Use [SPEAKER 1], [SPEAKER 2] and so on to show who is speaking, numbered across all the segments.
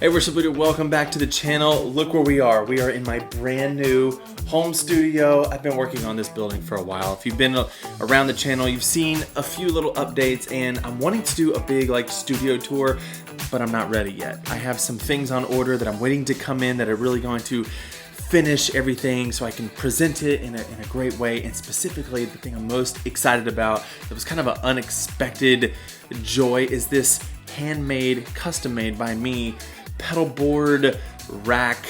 [SPEAKER 1] Hey, SWEETWATER, welcome back to the channel. Look where we are. We are in my brand new home studio. I've been working on this building for a while. If you've been around the channel, you've seen a few little updates, and I'm wanting to do a big studio tour, but I'm not ready yet. I have some things on order that I'm waiting to come in that are really going to finish everything so I can present it in a great way. And specifically, the thing I'm most excited about, that was kind of an unexpected joy, is this handmade, custom made by me pedal board rack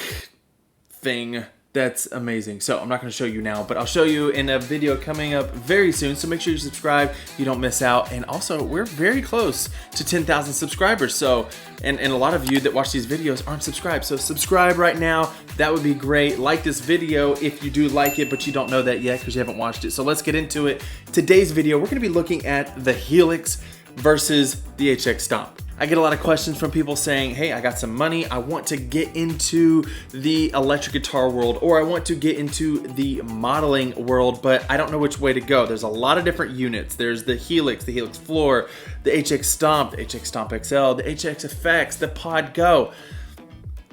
[SPEAKER 1] thing. That's amazing. So I'm not going to show you now, but I'll show you in a video coming up very soon. So make sure you subscribe, you don't miss out. And also, we're very close to 10,000 subscribers. So, and a lot of you that watch these videos aren't subscribed. So subscribe right now. That would be great. Like this video if you do like it, but you don't know that yet because you haven't watched it. So let's get into it. Today's video, we're going to be looking at the HELIX versus the HX STOMP. I get a lot of questions from people saying, hey, I got some money, I want to get into the electric guitar world, or I want to get into the modeling world, but I don't know which way to go. There's a lot of different units. There's the HELIX Floor, the HX STOMP, the HX STOMP XL, the HX Effects, the Pod Go.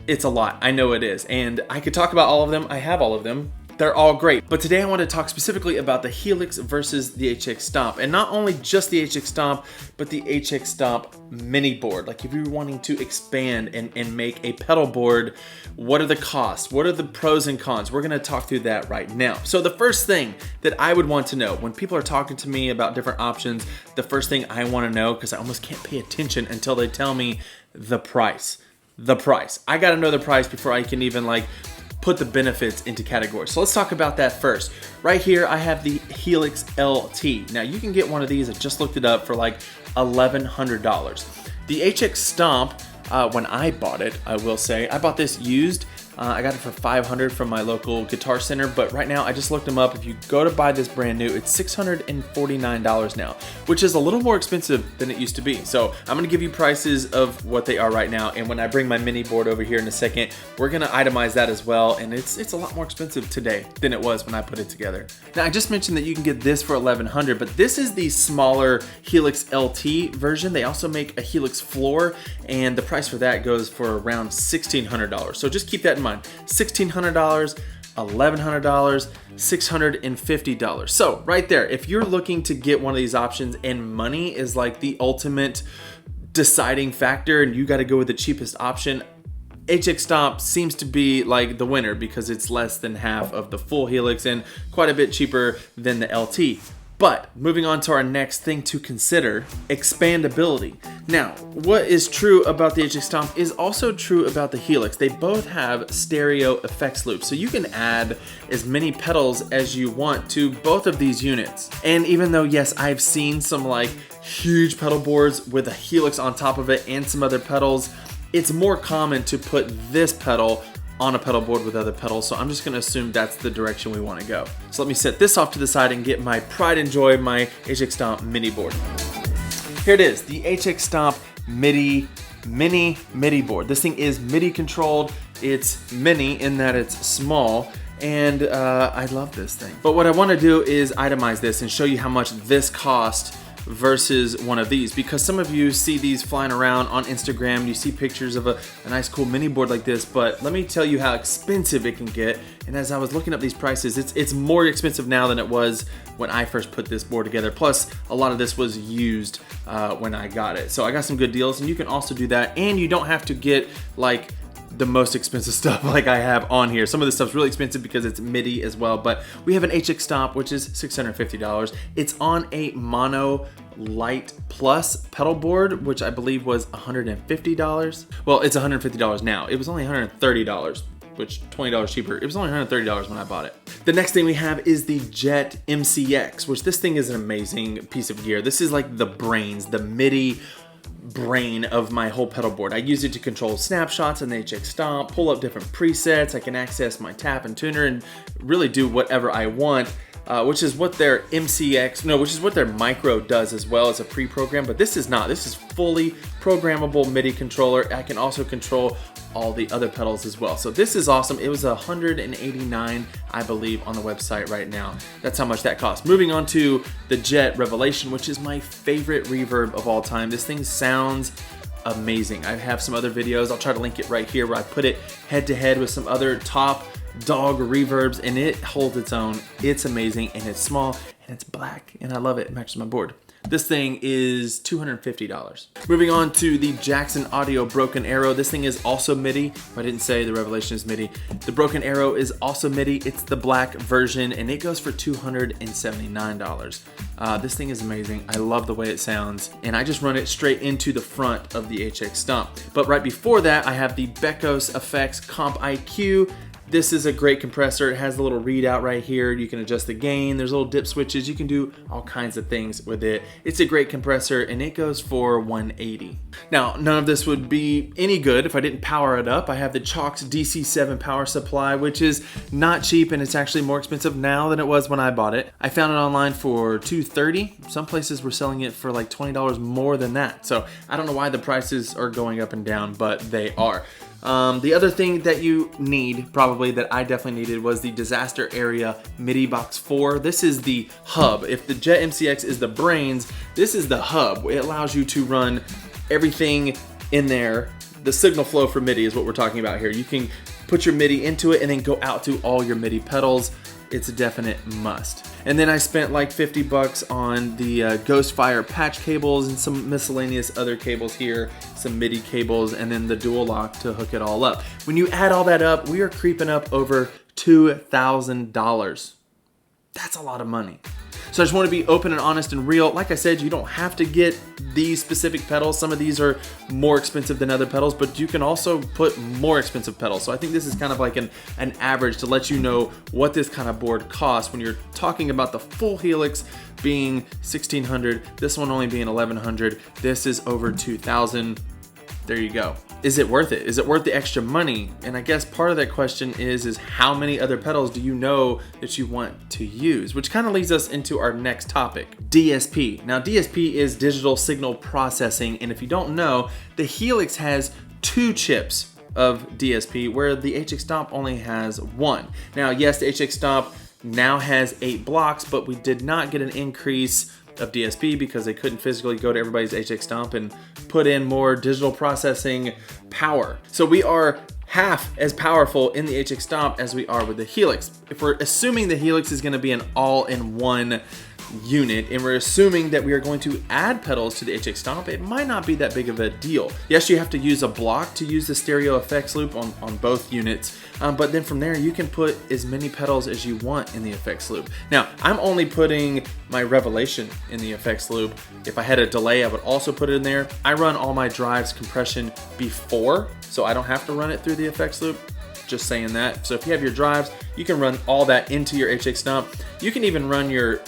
[SPEAKER 1] It's a lot, I know it is, and I could talk about all of them. I have all of them. They're all great. But today I want to talk specifically about the HELIX versus the HX STOMP. And not only just the HX STOMP, but the HX STOMP mini board. Like if you're wanting to expand and make a pedal board, what are the costs? What are the pros and cons? We're gonna talk through that right now. So the first thing that I would want to know when people are talking to me about different options, the first thing I want to know, because I almost can't pay attention until they tell me the price. The price. I gotta know the price before I can even put the benefits into categories. So let's talk about that first. Right here, I have the HELIX LT. Now you can get one of these, I just looked it up, for like $1,100. The HX STOMP, when I bought it, I will say, I bought this used. I got it for $500 from my local guitar center, but right now I just looked them up. If you go to buy this brand new, it's $649 now, which is a little more expensive than it used to be. So I'm gonna give you prices of what they are right now, and when I bring my mini board over here in a second, we're gonna itemize that as well, and it's a lot more expensive today than it was when I put it together. Now I just mentioned that you can get this for $1,100, but this is the smaller HELIX LT version. They also make a HELIX Floor, and the price for that goes for around $1,600. So just keep that in mind. $1,600, $1,100, $650. So right there, if you're looking to get one of these options and money is like the ultimate deciding factor and you got to go with the cheapest option, HX STOMP seems to be like the winner because it's less than half of the full HELIX and quite a bit cheaper than the LT. But moving on to our next thing to consider, expandability. Now, what is true about the HX STOMP is also true about the HELIX. They both have stereo effects loops, so you can add as many pedals as you want to both of these units. And even though, yes, I've seen some huge pedal boards with a HELIX on top of it and some other pedals, it's more common to put this pedal on a pedal board with other pedals, so I'm just gonna assume that's the direction we wanna go. So let me set this off to the side and get my pride and joy, my HX STOMP mini board. Here it is, the HX STOMP mini board. This thing is MIDI controlled. It's mini in that it's small, and I love this thing. But what I wanna do is itemize this and show you how much this cost versus one of these, because some of you see these flying around on Instagram, you see pictures of a nice cool mini board like this, but let me tell you how expensive it can get. And as I was looking up these prices, it's more expensive now than it was when I first put this board together. Plus a lot of this was used when I got it. So I got some good deals, and you can also do that, and you don't have to get the most expensive stuff like I have on here. Some of this stuff's really expensive because it's MIDI as well, but we have an HX STOMP, which is $650. It's on a Mono Light Plus pedal board, which I believe was $150. Well, it's $150 now. It was only $130, which $20 cheaper. It was only $130 when I bought it. The next thing we have is the Jet MCX, which this thing is an amazing piece of gear. This is like the brains, the MIDI brain of my whole pedal board. I use it to control snapshots in the HX STOMP, pull up different presets. I can access my tap and tuner and really do whatever I want, which is what their which is what their Micro does as well as a pre-program, but this is not. This is fully programmable MIDI controller. I can also control all the other pedals as well. So this is awesome. It was $189, I believe, on the website right now. That's how much that costs. Moving on to the Jet Revelation, which is my favorite reverb of all time. This thing sounds amazing. I have some other videos, I'll try to link it right here, where I put it head to head with some other top dog reverbs, and it holds its own. It's amazing, and it's small, and it's black, and I love it. It matches my board. This thing is $250. Moving on to the Jackson Audio Broken Arrow. This thing is also MIDI. If I didn't say the Revelation is MIDI. The Broken Arrow is also MIDI. It's the black version, and it goes for $279. This thing is amazing. I love the way it sounds, and I just run it straight into the front of the HX Stomp. But right before that, I have the Bekos Effects Comp IQ. This is a great compressor. It has a little readout right here. You can adjust the gain. There's little dip switches. You can do all kinds of things with it. It's a great compressor, and it goes for $180. Now, none of this would be any good if I didn't power it up. I have the Chalks DC7 power supply, which is not cheap, and it's actually more expensive now than it was when I bought it. I found it online for $230. Some places were selling it for like $20 more than that. So I don't know why the prices are going up and down, but they are. The other thing that you need, probably that I definitely needed, was the Disaster Area MIDI Box 4. This is the hub. If the Jet MCX is the brains, this is the hub. It allows you to run everything in there. The signal flow for MIDI is what we're talking about here. You can put your MIDI into it and then go out to all your MIDI pedals. It's a definite must. And then I spent like 50 bucks on the Ghostfire patch cables and some miscellaneous other cables here, some MIDI cables, and then the dual lock to hook it all up. When you add all that up, we are creeping up over $2,000. That's a lot of money. So I just want to be open and honest and real. Like I said, you don't have to get these specific pedals. Some of these are more expensive than other pedals, but you can also put more expensive pedals. So I think this is kind of like an average to let you know what this kind of board costs when you're talking about the full Helix being $1,600, this one only being $1,100. This is over $2,000. There you go. Is it worth it? Is it worth the extra money? And I guess part of that question is how many other pedals do you know that you want to use? Which kind of leads us into our next topic, DSP. Now, DSP is digital signal processing, and if you don't know, the Helix has 2 chips of DSP, where the HX Stomp only has 1. Now, yes, the HX Stomp now has 8 blocks, but we did not get an increase of DSP because they couldn't physically go to everybody's HX Stomp and put in more digital processing power. So we are half as powerful in the HX Stomp as we are with the Helix. If we're assuming the Helix is going to be an all-in-one unit, and we're assuming that we are going to add pedals to the HX Stomp, it might not be that big of a deal. Yes, you have to use a block to use the stereo effects loop on both units, but then from there you can put as many pedals as you want in the effects loop. Now, I'm only putting my Revelation in the effects loop. If I had a delay, I would also put it in there. I run all my drives compression before, so I don't have to run it through the effects loop. Just saying that. So if you have your drives, you can run all that into your HX Stomp. You can even run your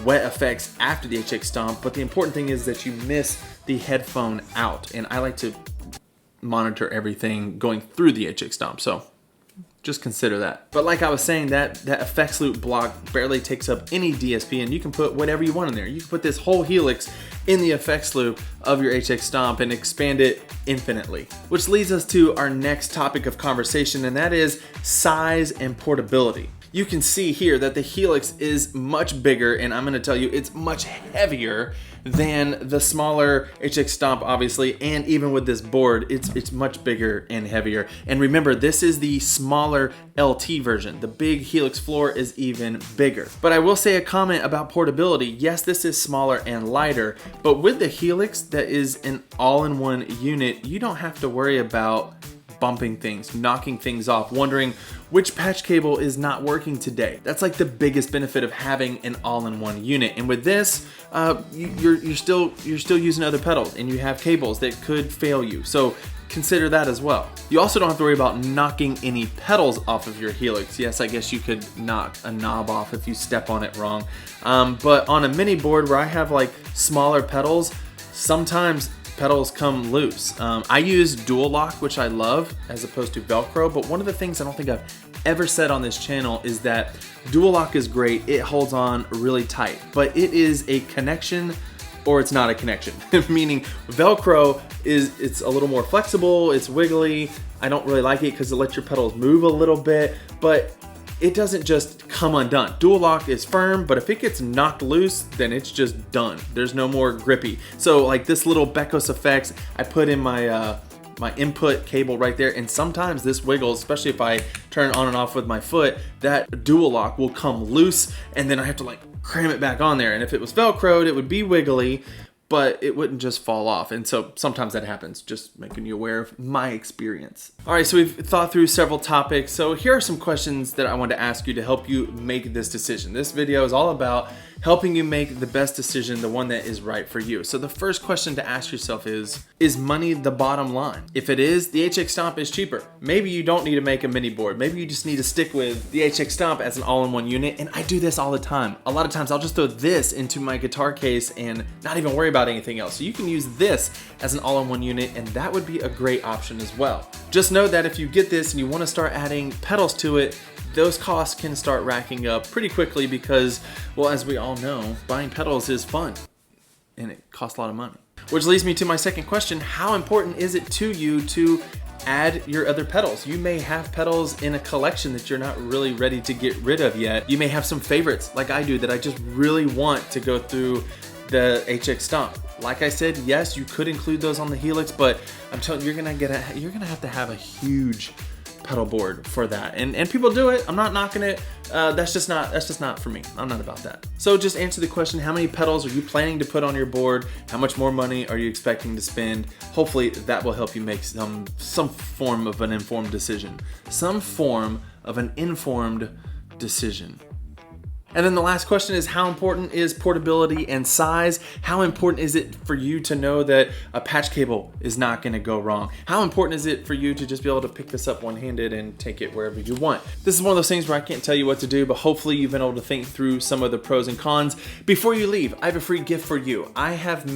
[SPEAKER 1] wet effects after the HX Stomp, but the important thing is that you miss the headphone out, and I like to monitor everything going through the HX Stomp, so just consider that. But like I was saying, that effects loop block barely takes up any DSP, and you can put whatever you want in there. You can put this whole Helix in the effects loop of your HX Stomp and expand it infinitely. Which leads us to our next topic of conversation, and that is size and portability. You can see here that the Helix is much bigger, and I'm going to tell you it's much heavier than the smaller HX Stomp, obviously, and even with this board, it's much bigger and heavier. And remember, this is the smaller LT version. The big Helix floor is even bigger. But I will say a comment about portability. Yes, this is smaller and lighter, but with the Helix that is an all-in-one unit, you don't have to worry about bumping things, knocking things off, wondering which patch cable is not working today. That's like the biggest benefit of having an all-in-one unit. And with this, you're still using other pedals, and you have cables that could fail you. So consider that as well. You also don't have to worry about knocking any pedals off of your Helix. Yes, I guess you could knock a knob off if you step on it wrong. But on a mini board where I have like smaller pedals, sometimes pedals come loose. I use dual lock, which I love, as opposed to Velcro, but one of the things I don't think I've ever said on this channel is that dual lock is great. It holds on really tight, but it is a connection or it's not a connection. Meaning Velcro it's a little more flexible, it's wiggly. I don't really like it because it lets your pedals move a little bit, but it doesn't just come undone. Dual lock is firm, but if it gets knocked loose, then it's just done. There's no more grippy. So like this little Becos effects, I put in my my input cable right there, and sometimes this wiggles, especially if I turn it on and off with my foot, that dual lock will come loose and then I have to like cram it back on there. And if it was Velcroed, it would be wiggly, but it wouldn't just fall off. And so sometimes that happens, just making you aware of my experience. All right, so we've thought through several topics. So here are some questions that I want to ask you to help you make this decision. This video is all about helping you make the best decision, the one that is right for you. So the first question to ask yourself is money the bottom line? If it is, the HX Stomp is cheaper. Maybe you don't need to make a mini board. Maybe you just need to stick with the HX Stomp as an all-in-one unit. And I do this all the time. A lot of times I'll just throw this into my guitar case and not even worry about anything else. So you can use this as an all-in-one unit, and that would be a great option as well. Just know that if you get this and you want to start adding pedals to it, those costs can start racking up pretty quickly because, well, as we all know, buying pedals is fun and it costs a lot of money. Which leads me to my second question: how important is it to you to add your other pedals? You may have pedals in a collection that you're not really ready to get rid of yet. You may have some favorites like I do that I just really want to go through the HX Stomp. Like I said, yes, you could include those on the Helix, but I'm telling you, you're gonna have to have a huge pedal board for that, and people do it. I'm not knocking it. That's just not for me. I'm not about that. So just answer the question: how many pedals are you planning to put on your board? How much more money are you expecting to spend? Hopefully that will help you make some form of an informed decision. Some form of an informed decision. And then the last question is, how important is portability and size? How important is it for you to know that a patch cable is not gonna go wrong? How important is it for you to just be able to pick this up one-handed and take it wherever you want? This is one of those things where I can't tell you what to do, but hopefully you've been able to think through some of the pros and cons. Before you leave, I have a free gift for you. I have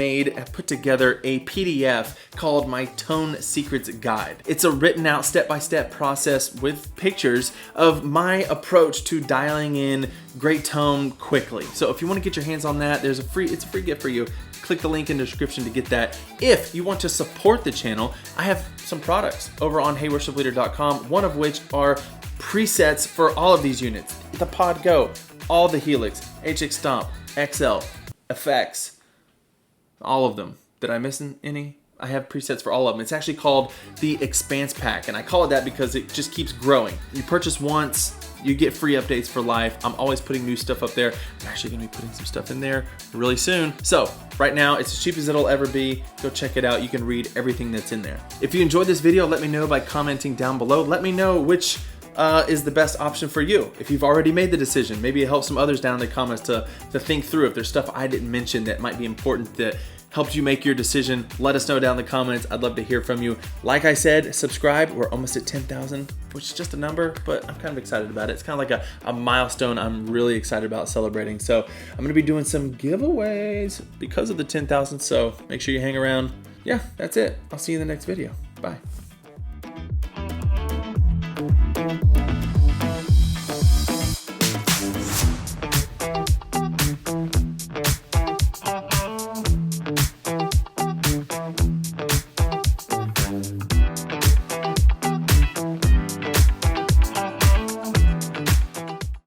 [SPEAKER 1] put together a PDF called my Tone Secrets Guide. It's a written out step-by-step process with pictures of my approach to dialing in great tone quickly. So if you want to get your hands on that, it's a free gift for you. Click the link in the description to get that. If you want to support the channel, I have some products over on HeyWorshipLeader.com, one of which are presets for all of these units: the Pod Go, all the Helix, HX Stomp, XL, effects, all of them. Did I miss any? I have presets for all of them. It's actually called the Expanse Pack, and I call it that because it just keeps growing. You purchase once, you get free updates for life. I'm always putting new stuff up there. I'm actually gonna be putting some stuff in there really soon. So right now, it's as cheap as it'll ever be. Go check it out. You can read everything that's in there. If you enjoyed this video, let me know by commenting down below. Let me know which is the best option for you. If you've already made the decision, maybe it helps some others down in the comments to think through. If there's stuff I didn't mention that might be important that helped you make your decision, let us know down in the comments. I'd love to hear from you. Like I said, subscribe. We're almost at 10,000, which is just a number, but I'm kind of excited about it. It's kind of like a milestone I'm really excited about celebrating. So I'm gonna be doing some giveaways because of the 10,000, so make sure you hang around. Yeah, that's it. I'll see you in the next video. Bye.